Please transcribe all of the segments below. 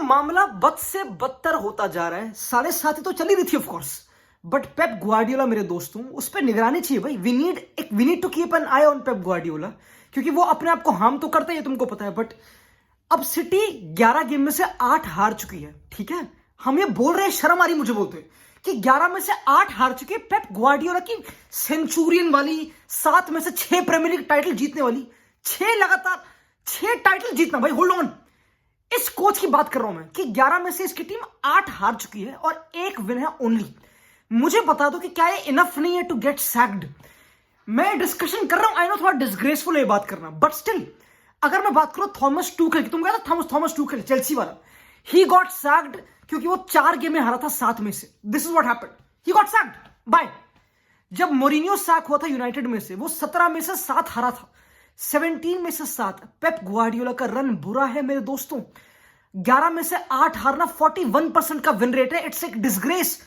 मामला बद से बदतर होता जा रहा है। 7.5 तो चली रही थी of course, but Pep Guardiola मेरे दोस्तों, उस पर निगरानी चाहिए भाई। We need to keep an eye on Pep Guardiola, क्योंकि वो अपने आप को हार्म तो करता है, तुमको पता है। बट अब सिटी 11 गेम में से 8 हार चुकी है, ठीक है। हम ये बोल रहे हैं, शर्म आ रही मुझे बोलते कि 11 में से 8 हार चुकी है। पेप ग्वार्डियोला की सेंचुरियन वाली 7 में से 6 प्रीमियर लीग टाइटल जीतने वाली, 6 लगातार 6 टाइटल जीतना भाई। होल्ड ऑन, इस कोच की बात कर रहा हूं मैं कि 11 में से इसकी टीम 8 हार चुकी है और 1 विन है ओनली। मुझे बता दो कि क्या ये इनफ नहीं है टू गेट सैक्ड। मैं डिस्कशन कर रहा हूं, आई नो थोड़ा डिसग्रेसफुल है बात करना, बट स्टिल अगर मैं बात करूं थॉमस टूखल की, तुम कहते थॉमस टूखल चेल्सी वाला, ही गॉट सैक्ड क्योंकि वो 4 गेम में हारा था 7 में से। This is what happened, he got sacked by. जब मोरिनियो सैक हुआ था यूनाइटेड में से, वो 17 में से 7 हारा था, 17 में से 7। पेप ग्वार्डियोला का रन बुरा है मेरे दोस्तों, 11 में से 8 हारना, 41% का विन रेट है। इट्स एक disgrace,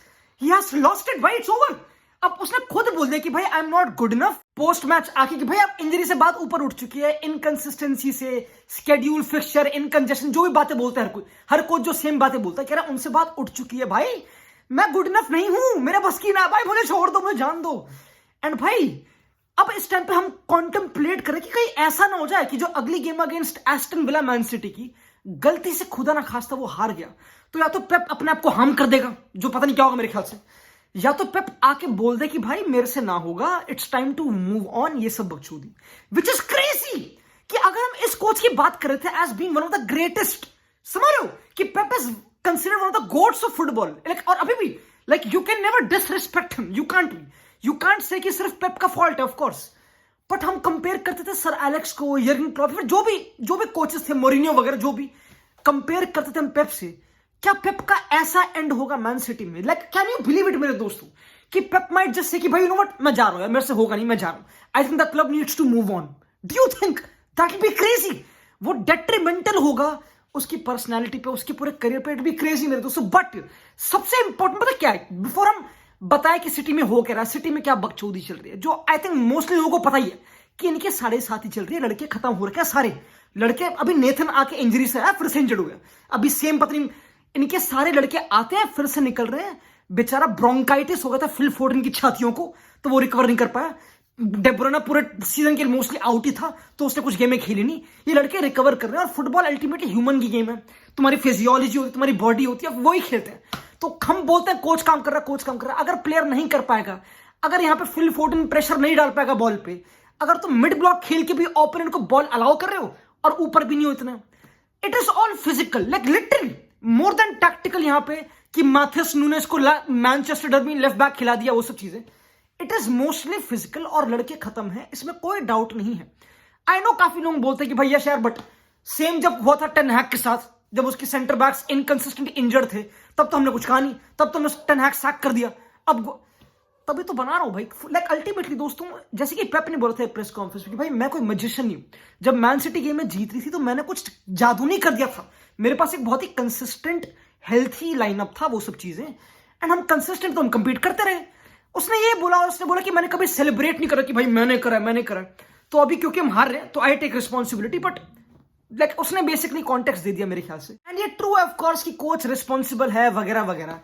he has lost it भाई, इट्स ओवर। अब उसने खुद बोल दिया कि भाई I am not good enough post match आके, कि भाई अब इंजरी से बात ऊपर उठ चुकी है, इनकंसिस्टेंसी से, स्केड्यूल, फिक्सचर, इनकंजेशन, जो भी बातें बोलते हैं हर कोच जो सेम बातें बोलता है, कह रहा है उनसे बात उठ चुकी है भाई, मैं गुड इनफ नहीं हूं, मेरे बस की ना भाई, मुझे छोड़ दो, मुझे जान दो। एंड भाई अब इस टाइम पे हम कॉन्टेम्पलेट करें कि कहीं ऐसा ना हो जाए कि जो अगली game against Aston villa man city की गलती से खुदा ना खास्ता वो हार गया, तो या तो पेप अपने आप को हार्म कर देगा, जो पता नहीं क्या होगा मेरे ख्याल से, या तो पेप आके बोल दे कि भाई मेरे से ना होगा, it's time to move on. ये सब बकचोदी, विच इज क्रेजी कि अगर हम इस कोच की बात कर रहे थे as being one of the greatest, समझ रहे हो कि Pep is considered one of the gods of football, like, और अभी भी like you can never disrespect him, you can't say कि सिर्फ पेप का फॉल्ट है, ऑफ कोर्स। बट हम कंपेयर करते थे सर एलेक्स को, यर्गन क्लॉप, जो भी कोचेस थे, मोरिनियो वगैरह, जो भी कंपेयर करते थे हम पेप से। क्या पेप का ऐसा एंड होगा मैन सिटी में? Like can you believe it मेरे दोस्तों कि पेप माइट जस्ट से कि भाई यू नो व्हाट, मैं जा रहा हूं यार, मेरे से होगा नहीं, मैं जा रहा हूं, I think the club needs to move on. Do you think that will be crazy? वो डेट्रीमेंटल होगा उसकी पर्सनैलिटी पे, उसके पूरे करियर पे, इट बी क्रेजी मेरे दोस्तों। बट सबसे इंपॉर्टेंट पता क्या है, बिफोर हम बताए कि सिटी में हो क्या रहा है, सिटी में क्या बकचोदी चल रही है, जो आई थिंक मोस्टली लोगों को पता ही है कि इनके 7.5 ही चल रही है, लड़के खत्म हो रखे हैं सारे लड़के। अभी नेथन आके इंजरी से आया, फिर से इंजर्ड हो गया, अभी सेम पत्नी, इनके सारे लड़के आते हैं फिर से निकल रहे हैं। बेचारा ब्रोंकाइटिस हो गया था फिल फोर्डन की छातियों को, तो वो रिकवर नहीं कर पाया। डेब्रोना पूरे सीजन के मोस्टली आउट ही था, तो उसने कुछ गेमें खेली नहीं। ये लड़के रिकवर कर रहे हैं, और फुटबॉल अल्टीमेटली ह्यूमन की गेम है, तुम्हारी फिजियोलॉजी होती है, तुम्हारी बॉडी होती है, वही खेलते हैं। तो हम बोलते हैं कोच काम कर रहा है, कोच काम कर रहा है। अगर प्लेयर नहीं कर पाएगा, अगर यहाँ पे फिल फोर्डन प्रेशर नहीं डाल पाएगा बॉल पे, अगर तुम मिड ब्लॉक खेल के भी ओपोनेंट को बॉल अलाउ कर रहे हो और ऊपर भी नहीं हो इतना, it is all physical, like literally more than tactical. यहाँ पे कि माथियस नूनेस को मैनचेस्टर डर्बी लेफ्ट बैक खिला दिया, वो सब चीजें, इट इज मोस्टली फिजिकल, और लड़के खत्म है, इसमें कोई डाउट नहीं है। आई नो काफी लोग बोलते हैं कि भैया यार, बट सेम जब हुआ था टेन हैग के साथ, जब उसके सेंटर बैक्स इनकंसिस्टेंट इंजर्ड थे, तब तो हमने कुछ कहा नहीं, तब तो हमने टेन हैग सैक कर दिया। अब तभी तो बना रहा हूं भाई, लाइक अल्टीमेटली दोस्तों, जैसे कि पेप ने बोला था प्रेस कॉन्फ्रेंस में कि भाई मैं कोई मैजिशियन नहीं हूं। जब मैन सिटी गेम में जीत रही थी तो मैंने कुछ जादू नहीं कर दिया था, मेरे पास एक बहुत ही कंसिस्टेंट हेल्थी लाइनअप था, वो सब चीजें, एंड हम कंसिस्टेंट, तो हम कंपीट करते रहे। उसने ये बोला, और उसने बोला कि मैंने कभी सेलिब्रेट नहीं करा कि भाई मैंने करा। तो अभी क्योंकि हम हार रहे हैं तो I take responsibility, but like उसने बेसिकली कॉन्टेक्स्ट दे दिया मेरे ख्याल से। एंड ये ट्रू है ऑफ कोर्स कि कोच रिस्पॉन्सिबल है वगैरह वगैरह,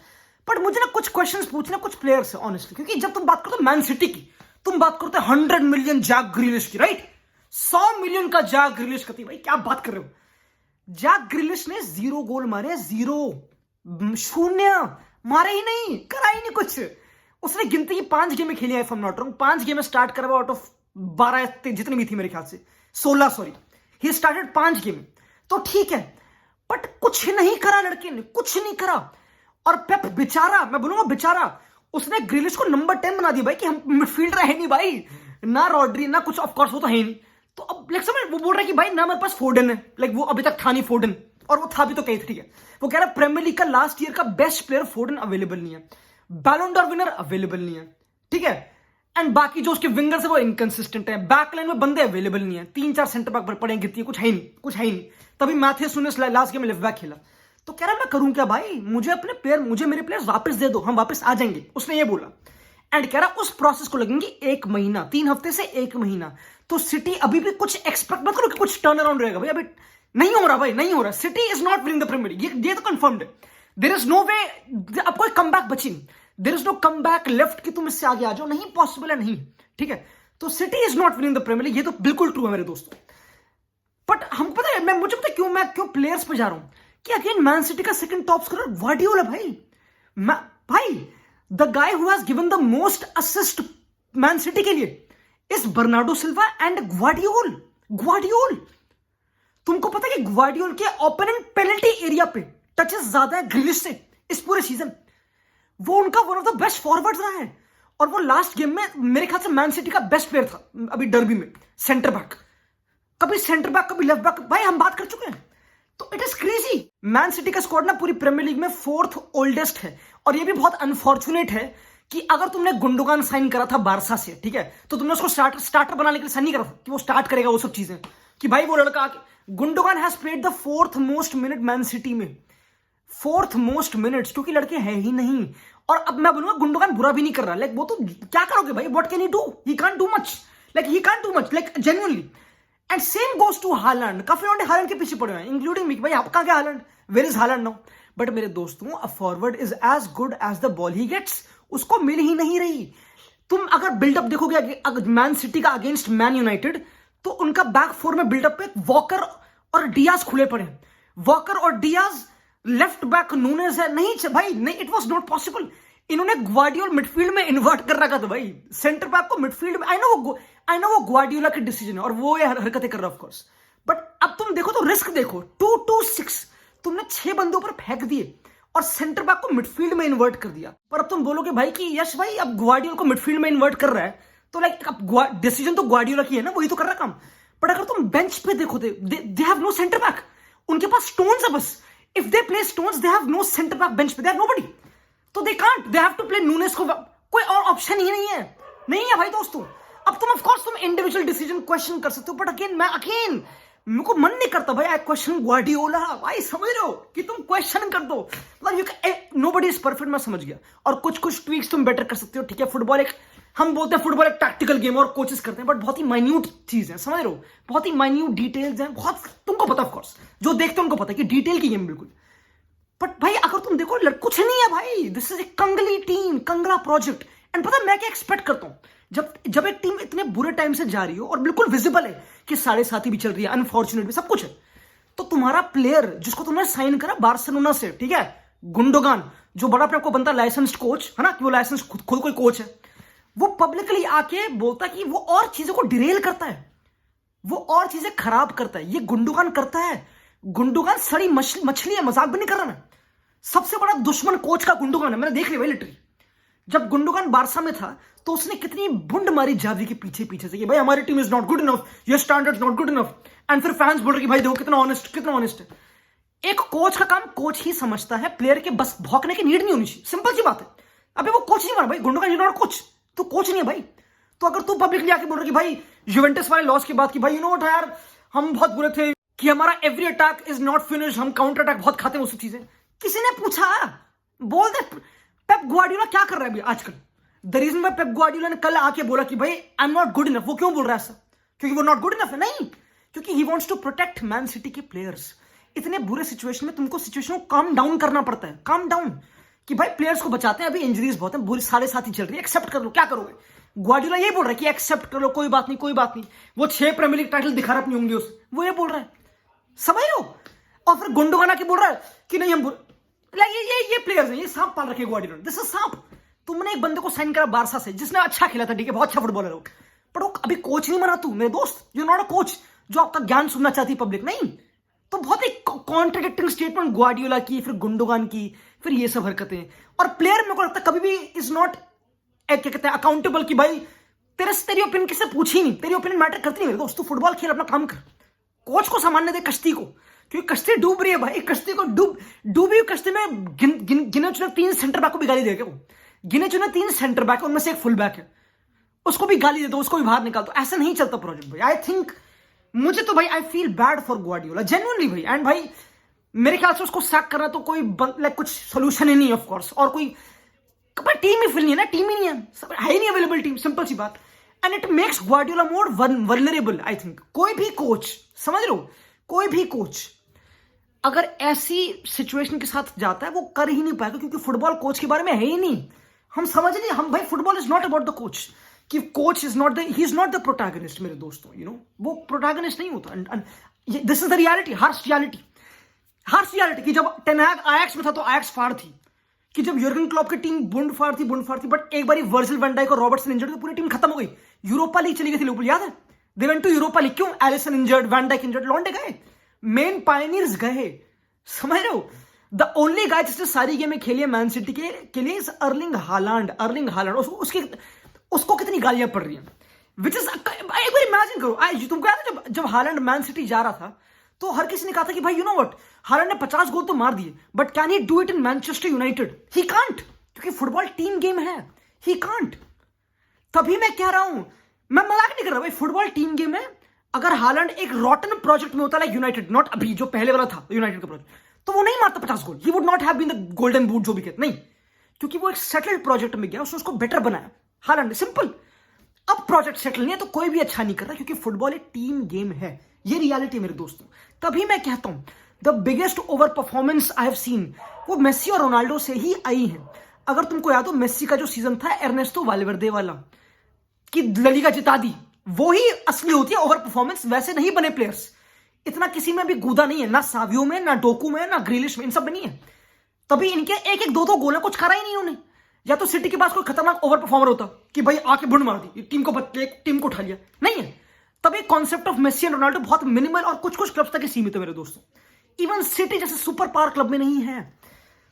बट मुझे ना कुछ क्वेश्चंस पूछना कुछ प्लेयर्स से ऑनेस्टली, क्योंकि जब तुम बात करते हो मैन सिटी की, तुम बात करते हो 100 मिलियन जैक ग्रिलिश की, राइट? 100 मिलियन का जैक ग्रिलिश करती, भाई क्या बात कर रहे हो? जैक ग्रिलिश ने 0 गोल मारे, 0 मारे ही नहीं, करा ही नहीं कुछ। उसने गिनती की 5 गेमें खेली है, if I am not wrong, 5 गेमें स्टार्ट करा आउट ऑफ 12 जितनी भी थी मेरे ख्याल से, 16 सॉरी, ही स्टार्टेड 5 गेम, तो ठीक है, बट कुछ नहीं करा लड़के ने, कुछ नहीं करा। और पेप बेचारा, मैं बोलूंगा बेचारा, उसने ग्रिलिश को नंबर 10 बना दिया भाई, कि हम मिडफील्डर है नहीं भाई, ना रॉड्री ना कुछ, ऑफ कोर्स वो तो है नहीं। तो अब लाइक समझ, वो बोल रहा है कि भाई ना मेरे पास फोर्डन है, लाइक वो अभी तक था नहीं फोर्डन, और वो था भी तो कहीं, ठीक है। वो कह रहा है प्रीमियर लीग का लास्ट ईयर का बेस्ट प्लेयर फोर्डन अवेलेबल नहीं है, बैलन डॉर विनर अवेलेबल नहीं है, ठीक है, एंड बाकी जो उसके विंगर्स है वो इनकंसिस्टेंट है, बैकलाइन में बंदे अवेलेबल नहीं है, 3-4 सेंटर बैक पड़े गिरती है, कुछ है नहीं। तभी मैथियस नूनेस लास्ट गेम में लेफ्ट बैक खेला, तो कह रहा मैं करूं क्या भाई, मुझे मेरे प्लेयर्स वापस दे दो, हम वापस आ जाएंगे, उसने ये बोला। एंड कह रहा उस प्रोसेस को लगेंगे 1 महीना, 3 हफ्ते से 1 महीना। तो सिटी अभी भी कुछ एक्सपेक्ट मत करो कि कुछ टर्न अराउंड रहेगा भाई, अभी नहीं हो रहा भाई, नहीं हो रहा। City is not winning the Premier League, ये तो कंफर्म्ड है। देयर इज नो वे, अब कोई कम बैक बची नहीं। There is no come back left कि तुम इससे आगे आ जाओ, नहीं पॉसिबल है, नहीं, ठीक है। तो City is not winning the Premier League, ये तो बिल्कुल ट्रू है मेरे दोस्तों। बट हम पता है, मुझे पता है मैं क्यों प्लेयर्स पे जा रहा हूं कि अगेन मैन सिटी का सेकंड टॉप स्कोरर ग्वार्डियोला भाई। भाई the guy who has given the most assist man City के लिए इज बर्नार्डो सिल्वा एंड ग्वार्डियोल। तुमको पता है कि ग्वार्डियोल के ओपोनेंट पेनल्टी एरिया पे टचेस ज्यादा है ग्रिलिश से इस पूरे सीजन। वो उनका one of the best forward रहा है, और वो लास्ट गेम में मेरे ख्याल से मैन सिटी का बेस्ट प्लेयर था अभी डर्बी में, सेंटर बैक। कभी सेंटर बैक कभी लेफ्ट बैक, भाई हम बात कर चुके हैं। तो it is crazy. Man City का स्क्वाड ना पूरी प्रीमियर लीग में 4th ओल्डेस्ट है, और ये भी बहुत अनफॉर्चुनेट है कि अगर तुमने गुंडोगान साइन करा था बारसा से, ठीक है, तो तुमने उसको स्टार्टर बनाने के लिए साइन नहीं करा था कि वो स्टार्ट करेगा वो सब चीजें, कि भाई वो लड़का आके। Gundogan has played the 4th most minute Man City में, 4th मोस्ट मिनट्स, क्योंकि लड़के है ही नहीं। और अब मैं बोलूंगा गुंडोगान बुरा भी नहीं कर रहा, लाइक वो तो क्या करोगे भाई, what can he do, he can't do much, like genuinely. And same goes to Haaland. काफी लोग हालैंड के पीछे पड़े हुए हैं, इंक्लूडिंग मी, भाई आपका क्या Haaland, where is Haaland now. But मेरे दोस्तों, a forward is as good as the ball he gets, उसको मिल ही नहीं रही। तुम अगर बिल्डअप देखोगे मैन सिटी का अगेंस्ट मैन यूनाइटेड, तो उनका बैक फोर में बिल्डअप पे वॉकर और डियाज खुले पड़े हैं। वॉकर और डियाज, लेफ्ट बैक नूनेज है, नहीं भाई नहीं, इट वाज नॉट पॉसिबल। इन्होंने ग्वार्डियोल मिडफील्ड में इन्वर्ट कर रखा था भाई, सेंटर बैक को मिडफील्ड में। आई नो वो ग्वार्डियोला की डिसीजन है और वो ये हरकतें कर रहा है ऑफ कोर्स, बट अब तुम देखो तो रिस्क देखो, 2-2-6 तुमने 6 बंदों पर फेंक दिए और सेंटर बैक को मिडफील्ड में इन्वर्ट कर दिया। पर अब तुम बोलोगे भाई कि यश भाई अब ग्वार्डियोला को मिडफील्ड में इन्वर्ट कर रहा है, तो लाइक अब डिसीजन तो ग्वार्डियोला की है ना, वही तो कर रहा काम। बट अगर तुम बेंच पे देखो, they have no centre back, उनके पास स्टोन्स है बस। If they play Stones, they have no centre back bench पे, दे हैव नोबडी, तो they can't, they have to play Nunes को, कोई और ऑप्शन ही नहीं है भाई दोस्तों। अब तुम ऑफ कोर्स तुम इंडिविजुअल डिसीजन क्वेश्चन कर सकते हो, बट अगेन मेरे को मन नहीं करता भाई आई क्वेश्चन ग्वार्डियोला। भाई समझ रहे हो कि तुम क्वेश्चन कर दो, मतलब नोबडी इज परफेक्ट, मैं समझ गया। और कुछ ट्वीक्स तुम बेटर कर सकते हो, ठीक है। फुटबॉल एक, हम बोलते हैं फुटबॉल एक टैक्टिकल गेम और कोचेस करते हैं, बट बहुत ही माइन्यूट चीज है, समझ रहे हो, बहुत ही माइन्यूट डिटेल्स हैं, बहुत तुमको पता, ऑफ कोर्स जो देखते हैं उनको पता है कि डिटेल की गेम बिल्कुल। बट भाई अगर तुम देखो कुछ नहीं है भाई, दिस इज ए कंगली टीम, कंगला प्रोजेक्ट। एंड पता मैं क्या एक्सपेक्ट करता हूं, जब एक टीम इतने बुरे टाइम से जा रही हो और बिल्कुल विजिबल है कि 7.5 भी चल रही है, अनफॉर्चुनेट भी सब कुछ है, तो तुम्हारा प्लेयर जिसको तुमने साइन करा बार्सिलोना से, ठीक है, गुंडोगान, जो बड़ा अपने आपको बनता लाइसेंस्ड कोच है ना, कि वो लाइसेंस खुद कोई कोच है, वो पब्लिकली आके बोलता कि वो और चीजों को डिरेल करता है, वो और चीजें खराब करता है। ये गुंडोगान करता है, गुंडोगान सड़ी मछली है, मजाक भी नहीं कर रहा मैं। सबसे बड़ा दुश्मन कोच का गुंडोगान है, मैंने देख लिया भाई लिटरली। जब गुंडोगान बारसा में था तो उसने कितनी बुंड मारी जावी के पीछे से कि भाई हमारी team is not good enough, your standards not good enough. And फिर फैंस बोल रहे कि भाई देखो कितना ऑनेस्ट है। एक कोच का काम कोच ही समझता है, प्लेयर के बस भौंकने की नीड नहीं होनी चाहिए, सिंपल सी बात है। अभी वो कोच नहीं बना भाई, गुंडोगान इज नॉट कोच, तो कोच नहीं है भाई। तो अगर तू पब्लिकली आके बोल रहा कि भाई यूवेंटस वाले लॉस के बाद कि भाई यू नो व्हाट यार, हम बहुत बुरे थे, कि हमारा every attack is not finish, हम काउंटर अटैक बहुत खाते हैं, वो सब चीजें किसी ने पूछा? बोल दे। पेप ग्वार्डियोला क्या कर रहा है अभी आजकल? The reason why Pep Guardiola ने कल आके बोला कि भाई I am not good enough, वो क्यों बोल रहा है ऐसा? क्योंकि वो नॉट गुड इनफ है? नहीं, क्योंकि he wants to protect Man City के प्लेयर्स। इतने बुरे सिचुएशन में तुमको सिचुएशन को काम डाउन करना पड़ता है, काम डाउन, कि भाई प्लेयर्स को बचाते हैं, अभी इंजरीज बहुत है, बुरी 7.5 चल रही है, एक्सेप्ट कर लो, क्या करोगे? ग्वार्डियोला ये बोल रहा है कि एक्सेप्ट कर लो, कोई बात नहीं। वो 6 प्रीमियर लीग टाइटल दिखा रहा अपनी उंगलियों से, वो ये बोल रहा है, समझ लो। और फिर गुंडोगान आके बोल रहा है कि नहीं हम ये प्लेयर्स हैं, ये सांप पाल रखे ग्वार्डियोला, दिस इज सांप। तुमने एक बंदे को साइन करा बारसा से जिसने अच्छा खेला था, ठीक है, बहुत अच्छा फुटबॉलर हो, पर वो अभी कोच नहीं बना तू मेरे दोस्त, यू नॉट अ कोच जो आपका ज्ञान सुनना चाहती पब्लिक, नहीं। तो बहुत एक कॉन्ट्रडिक्टिंग स्टेटमेंट ग्वार्डियोला की, फिर गुंडोगान की, फिर ये सब हरकतें। और प्लेयर मेरे को लगता है कभी भी इज नॉट क्या कहते हैं अकाउंटेबल, कि भाई तेरी ओपिनियन किससे पूछी नहीं, तेरी ओपिनियन मैटर करती नहीं मेरे दोस्त, तू फुटबॉल खेल, अपना काम कर, कोच को सामान्य दे कश्ती को, क्योंकि कश्ती डूब रही है भाई, कश्ती को डूबी हुई कश्ती में गिने चुने 3 सेंटर बैक को भी गाली देगा वो, गिने चुने 3 सेंटर बैक, उनमें से एक फुल बैक है, उसको भी गाली दे दो, उसको भी बाहर निकाल दो, ऐसा नहीं चलता प्रोजेक्ट भाई। आई थिंक, मुझे तो भाई I feel bad for Guardiola genuinely भाई। एंड भाई मेरे ख्याल से उसको सैक करना तो कोई लाइक कुछ सोल्यूशन ही नहीं ऑफ कोर्स, और कोई टीम ही फिल नहीं है ना, टीम ही नहीं है नहीं अवेलेबल टीम, सिंपल सी बात। And it makes Guardiola more vulnerable. I think कोई भी कोच, समझ लो, कोई भी कोच अगर ऐसी सिचुएशन के साथ जाता है वो कर ही नहीं पाएगा, क्योंकि फुटबॉल कोच के बारे में है ही नहीं। हम समझ नहीं, हम भाई football is not about the coach, कि coach is not the, he is not the protagonist मेरे दोस्तों, यू नो, वो प्रोटैगनिस्ट नहीं होता। This is the reality, harsh reality कि जब टेन हैग आयैक्स में था तो आयैक्स फाड़ थी, कि जब यूर्गन क्लॉप की टीम बुंड फाड़ थी, बट एक बारी वर्जिल वैन डाइक और रॉबर्टसन इंजर्ड तो पूरी टीम खत्म हो गई। यूरोपा लीग चली गई थी लिवरपूल, याद है? They went to Europa League, क्यों? Alisson injured, Van Dijk injured, लॉन्डे गए, मेन पायनियर्स गए, समझ रहे हो? द ओनली गाय जिसने सारी गेमें खेली है मैन सिटी के लिए इज अर्लिंग हालैंड। उसको कितनी गालियां पड़ रही हैं, विच इज, एक बार इमेजिन करो, तुमको याद है जब हालैंड मैन सिटी जा रहा था तो हर किसी ने कहा था कि भाई यू नो व्हाट, हालैंड ने 50 गोल तो मार दिए, but can he do it in Manchester United? He can't, क्योंकि फुटबॉल टीम गेम है, ही कांट। तभी मैं कह रहा हूं, मैं मजाक नहीं कर रहा भाई, फुटबॉल टीम गेम है। अगर हालैंड एक रॉटन प्रोजेक्ट में होता लाइक यूनाइटेड, नॉट अभी जो पहले वाला था यूनाइटेड का प्रोजेक्ट, तो वो नहीं मारता 50 goal, he would not have been the golden boot जो भी कहते, नहीं, क्योंकि वो एक सेटल्ड प्रोजेक्ट में गया, उसने उसको बेटर बनाया। Holland simple. अब प्रोजेक्ट सेटल नहीं है तो कोई भी अच्छा नहीं कर रहा, क्योंकि फुटबॉल एक टीम गेम है, ये रियलिटी मेरे दोस्तों। तभी मैं कहता हूं the biggest over performance I have seen वो मेसी और रोनाल्डो से ही आई है। अगर तुमको याद हो मेसी का जो सीजन था एर्नेस्टो वाल्वेर्दे वाला, कि ला लीगा जिता दी, वो ही असली होती है ओवर परफॉर्मेंस। वैसे नहीं बने प्लेयर्स, इतना किसी में भी कूदा नहीं है, ना सावियो में, ना डोकू में, ना ग्रिलिश में, इन सब में नहीं है। तभी इनके एक एक दो गोल कुछ करा ही नहीं उन्हें। या तो सिटी के पास कोई खतरनाक ओवर परफॉर्मर होता कि भाई आके बुंड मार दी, टीम को उठा लिया, नहीं है। तभी concept of Messi and Ronaldo बहुत मिनिमल और कुछ क्लब्स तक ही सीमित है मेरे दोस्तों। इवन सिटी जैसे सुपर पावर क्लब में नहीं है।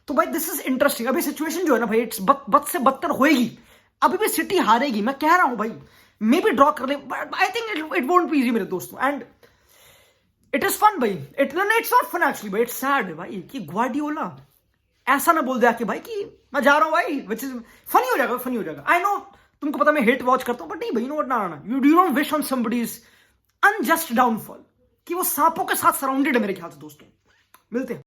तो भाई दिस इज इंटरेस्टिंग। अभी सिचुएशन जो है ना भाई, इट्स बद से बदतर होएगी। अभी भी सिटी हारेगी, मैं कह रहा हूं भाई, मे बी ड्रॉ कर ले, but I think it won't be easy मेरे दोस्तों। एंड इट इज फन भाई, इट्स नॉट फन एक्चुअली भाई, इट्स सैड भाई कि ग्वार्डियोला ऐसा ना बोल दे आके भाई कि मैं जा रहा हूं भाई, विच इज फनी हो जाएगा। आई नो तुमको पता मैं हेट वॉच करता हूं, बट नहीं भाई, नो ना, you don't wish on somebody's unjust downfall, कि वो सांपों के साथ सराउंडेड है मेरे ख्याल से दोस्तों। मिलते हैं।